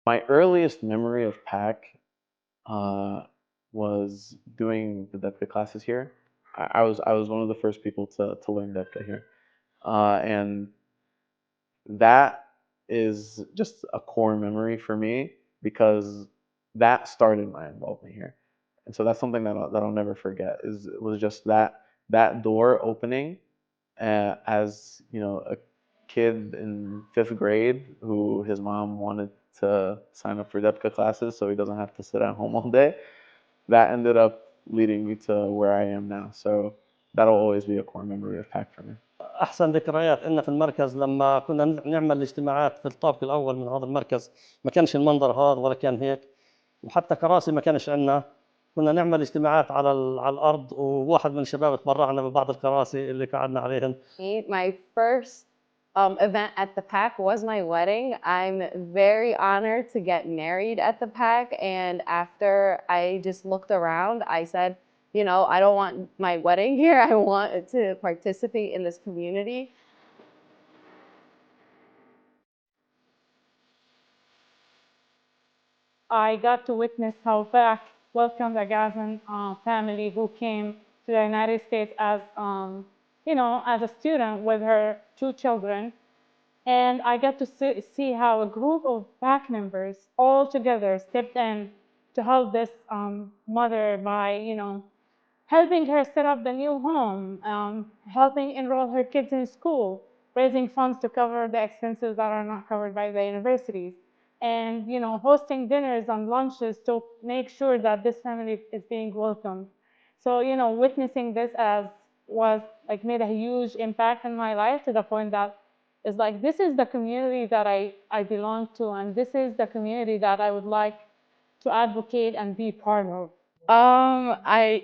My earliest memory of PAC was doing the DEPCA classes here. I was one of the first people to learn DEPCA here, and that is just a core memory for me because that started my involvement here, and so that's something that I'll never forget. Is it was just that door opening, as you know, a kid in 5th grade who his mom wanted to sign up for DEPCA classes so he doesn't have to sit at home all day. That ended up leading me to where I am now. So that'll always be a core memory of PAC for me. أحسن ذكريات إن في المركز لما كنا نعمل اجتماعات في الطابق الأول من هذا المركز، ما كانش المنظر هذا ولا كان هيك، وحتى كراسي ما كانش عندنا. كنا نعمل اجتماعات على الأرض، وواحد من الشباب تبرعنا ببعض الكراسي اللي قعدنا عليهن. My first event at the PAC was my wedding. I'm very honored to get married at the PAC, and after I just looked around, I said, you know, I don't want my wedding here. I want to participate in this community. I got to witness how PAC welcomed a Gazan family who came to the United States as, you know, as a student with her 2 children. And I got to see how a group of PAC members all together stepped in to help this mother by, you know, helping her set up the new home, helping enroll her kids in school, raising funds to cover the expenses that are not covered by the universities, and, you know, hosting dinners and lunches to make sure that this family is being welcomed. So, you know, witnessing this was like made a huge impact in my life, to the point that it's like, this is the community that I belong to, and this is the community that I would like to advocate and be part of.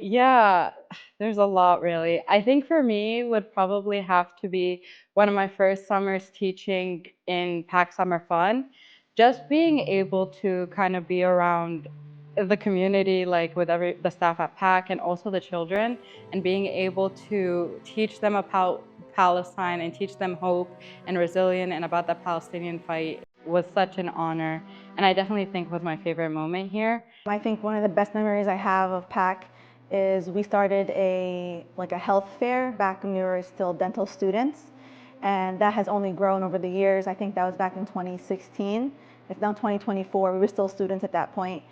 Yeah, there's a lot really. I think for me would probably have to be one of my first summers teaching in PAC Summer Fun. Just being able to kind of be around the community, like with the staff at PAC and also the children, and being able to teach them about Palestine and teach them hope and resilience and about the Palestinian fight was such an honor. And I definitely think was my favorite moment here. I think one of the best memories I have of PAC is we started a health fair back when we were still dental students, and that has only grown over the years. I think that was back in 2016. It's now 2024. We were still students at that point.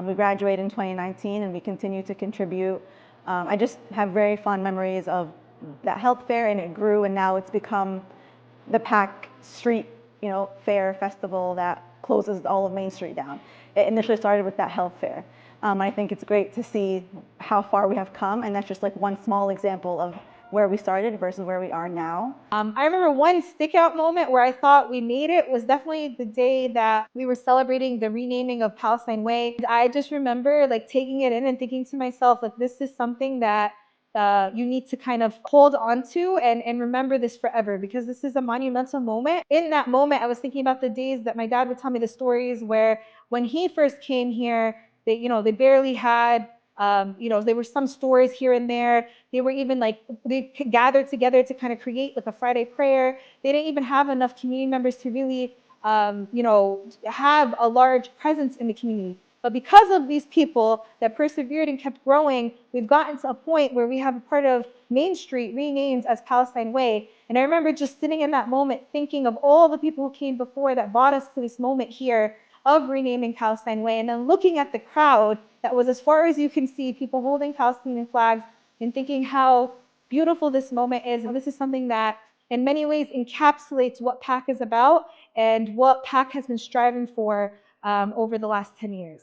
We graduated in 2019, and we continue to contribute. I just have very fond memories of that health fair, and it grew, and now it's become the PAC Street, you know, fair festival that closes all of Main Street down. It initially started with that health fair. I think it's great to see how far we have come, and that's just like one small example of where we started versus where we are now. I remember one stickout moment where I thought we made it was definitely the day that we were celebrating the renaming of Palestine Way. I just remember like taking it in and thinking to myself, like, this is something that you need to kind of hold on to and remember this forever, because this is a monumental moment. In that moment, I was thinking about the days that my dad would tell me the stories where when he first came here, they barely had, there were some stories here and there. They were even like, they gathered together to kind of create like a Friday prayer. They didn't even have enough community members to really, have a large presence in the community. But because of these people that persevered and kept growing, we've gotten to a point where we have a part of Main Street renamed as Palestine Way. And I remember just sitting in that moment thinking of all the people who came before that brought us to this moment here of renaming Palestine Way, and then looking at the crowd that was as far as you can see, people holding Palestinian flags, and thinking how beautiful this moment is. And this is something that in many ways encapsulates what PAC is about and what PAC has been striving for over the last 10 years.